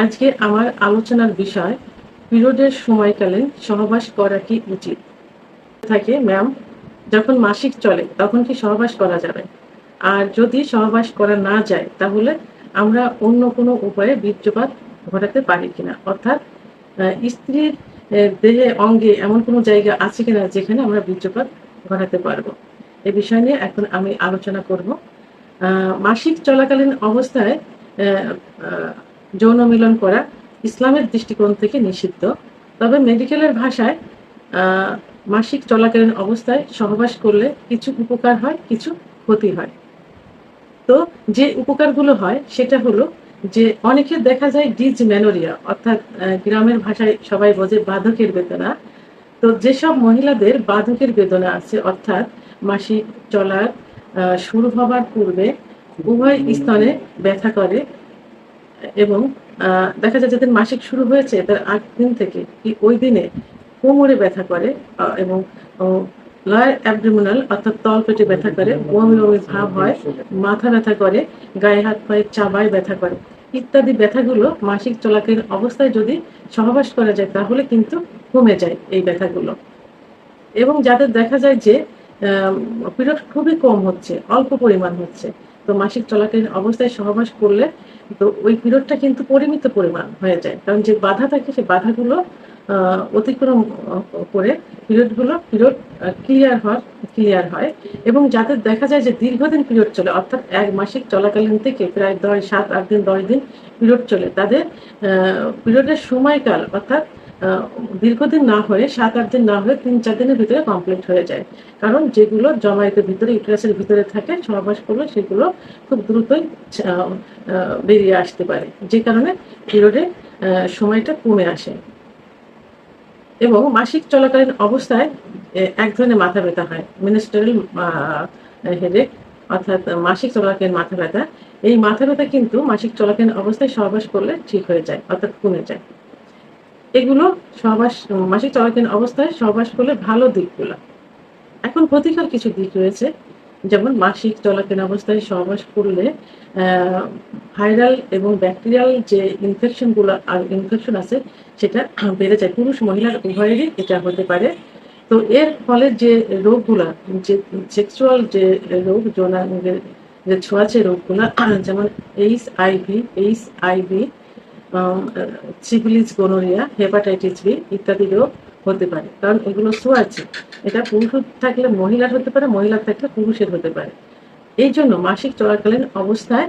আজকে আমার আলোচনার বিষয় পিরিয়ডের সময়কালীন সহবাস করা কি উচিত থাকে ম্যাম। যখন মাসিক চলে তখন কি সহবাস করা যাবে? আর যদি সহবাস করা না যায় তাহলে আমরা অন্য কোনো উপায়ে বীর্যপাত ঘটাতে পারি কিনা, অর্থাৎ স্ত্রীর দেহে অঙ্গে এমন কোনো জায়গা আছে কিনা যেখানে আমরা বীর্যপাত ঘটাতে পারবো। এ বিষয় নিয়ে এখন আমি আলোচনা করব। মাসিক চলাকালীন অবস্থায় যৌন মিলন করা ইসলামের দৃষ্টিকোণ থেকে নিষিদ্ধ। তবে মেডিকেলের ভাষায় মাসিক চলাকালীন অবস্থায় সহবাস করলে কিছু উপকার হয়, কিছু ক্ষতি হয়। তো যে উপকারগুলো হয় সেটা হলো যে অনেকের দেখা যায় ডিসমেনোরিয়া, অর্থাৎ গ্রামের ভাষায় সবাই বোঝে বাধকের বেদনা। তো যেসব মহিলাদের বাধকের বেদনা আছে, অর্থাৎ মাসিক চলার শুরু হবার পূর্বে উভয় স্তনে ব্যথা করে এবং দেখা যায় যাদের মাসিক শুরু হয়েছে তার ৮ দিন থেকে ওই দিনে কোমরে ব্যথা করে এবং লয়ার অ্যাবডোমিনাল অর্থাৎ তলপেটে ব্যথা করে, বমি বমি ভাব হয়, মাথা ব্যথা করে, গায়ে হাত পায়ে চাবায় ব্যথা করে ইত্যাদি ব্যথাগুলো মাসিক চলাকালীন অবস্থায় যদি সহবাস করা যায় তাহলে কিন্তু কমে যায় এই ব্যথাগুলো। এবং যাদের দেখা যায় যে পিরিয়ড খুবই কম হচ্ছে, অল্প পরিমাণ হচ্ছে, তো মাসিক চলাকালীন অবস্থায় সহবাস করলে তো ওই পিরিয়ডটা কিন্তু পরিমিত পরিমাণ হয়ে যায়, কারণ যে বাধা থাকে সেই বাধাগুলো অতিক্রম করে পিরিয়ড ক্লিয়ার হয়। এবং যাদের দেখা যায় যে দীর্ঘদিন পিরিয়ড চলে, অর্থাৎ এক মাসিক চলাকালীন থেকে প্রায় 7-8 দিন 10 দিন পিরিয়ড চলে, তাদের পিরিয়ডের সময়কাল অর্থাৎ দীর্ঘদিন না হয়ে 7-8 দিন না হয়ে 3-4 দিনের ভিতরে কমপ্লিট হয়ে যায়। কারণ যেগুলো জমায়েতের ভিতরে ইউটেরাসের ভিতরে থাকে সহবাস করলে সেগুলো খুব দ্রুতই বেরিয়ে আসতে পারে, যে কারণে পিরিয়ডের সময়টা কমে আসে। এবং মাসিক চলাকালীন অবস্থায় এক ধরনের মাথা ব্যথা হয়, মিনিস্ট্রাল হেডেক, অর্থাৎ মাসিক চলাকালীন মাথা ব্যথা। এই মাথা ব্যথা কিন্তু মাসিক চলাকালীন অবস্থায় সহবাস করলে ঠিক হয়ে যায়, অর্থাৎ কমে যায়। এগুলো মাসিক চলাকালীন অবস্থায় সহবাস করলে ভালো দিকগুলো। এখন ক্ষতিকর কিছু দিক রয়েছে, যেমন মাসিক চলাকালীন অবস্থায় সহবাস করলে ভাইরাল এবং ব্যাকটেরিয়াল যে ইনফেকশন আছে সেটা বেড়ে যায়। পুরুষ মহিলার উভয়েরই এটা হতে পারে। তো এর ফলে যে রোগগুলা, যে সেক্সুয়াল যে রোগ, যৌনাঙ্গের যে ছোঁয়াচে রোগগুলা, যেমন HIV, syphilis, gonorrhoea, hepatitis B ইত্যাদি রোগ হতে পারে, কারণ এগুলো ছোঁয়াচে। এটা পুরুষ থাকলে মহিলার হতে পারে, মহিলার থাকলে পুরুষের হতে পারে। এই জন্য মাসিক চলাকালীন অবস্থায়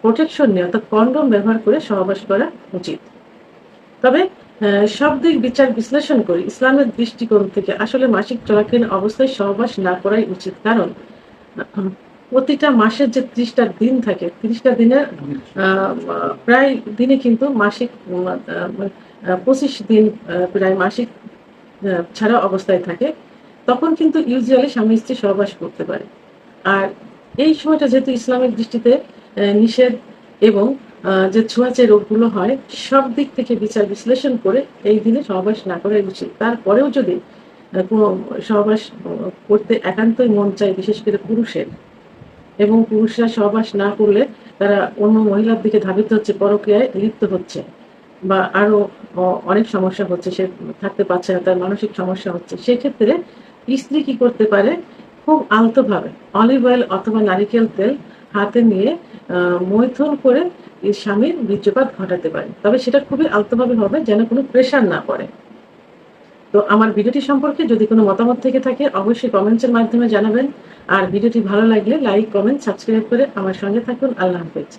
প্রোটেকশন নিয়ে, অর্থাৎ কন্ডম ব্যবহার করে সহবাস করা উচিত। তবে সব দিক বিচার বিশ্লেষণ করে ইসলামের দৃষ্টিকোণ থেকে আসলে মাসিক চলাকালীন অবস্থায় সহবাস না করাই উচিত, কারণ প্রতিটা মাসের যে 30টা দিন থাকে, 30টা দিনের প্রায় দিনে কিন্তু মাসিক 25 দিন প্রায় মাসিক ছাড়া অবস্থায় থাকে। তখন কিন্তু ইউজুয়ালি স্বামী স্ত্রী সহবাস করতে পারে। আর এই সময়টা যেহেতু ইসলামিক দৃষ্টিতে নিষেধ এবং যে ছোঁয়াচে রোগগুলো হয়, সব দিক থেকে বিচার বিশ্লেষণ করে এই দিনে সহবাস না করাই উচিত। তারপরেও যদি কোনো সহবাস করতে একান্তই মন চায়, বিশেষ করে পুরুষের, এবং পুরুষরা সহবাস না করলে তারা অন্য মহিলার দিকে ধাবিত হচ্ছে, পরক্রিয়ায় লিপ্ত হচ্ছে, বা আরো অনেক সমস্যা হচ্ছে, সে থাকতে পারছে না, তার মানসিক সমস্যা হচ্ছে, সেক্ষেত্রে স্ত্রী কি করতে পারে, খুব আলতোভাবে অলিভ অয়েল অথবা নারিকেল তেল হাতে নিয়ে মৈথুন করে স্বামীর বীর্যপাত ঘটাতে পারে। তবে সেটা খুবই আলতোভাবে হবে, যেন কোনো প্রেশার না পড়ে। তো আমার ভিডিওটি সম্পর্কে যদি কোনো মতামত থেকে থাকে অবশ্যই কমেন্টসের মাধ্যমে জানাবেন। আর ভিডিওটি ভালো লাগলে লাইক, কমেন্ট, সাবস্ক্রাইব করে আমার সঙ্গে থাকুন। আল্লাহ হাফেজ।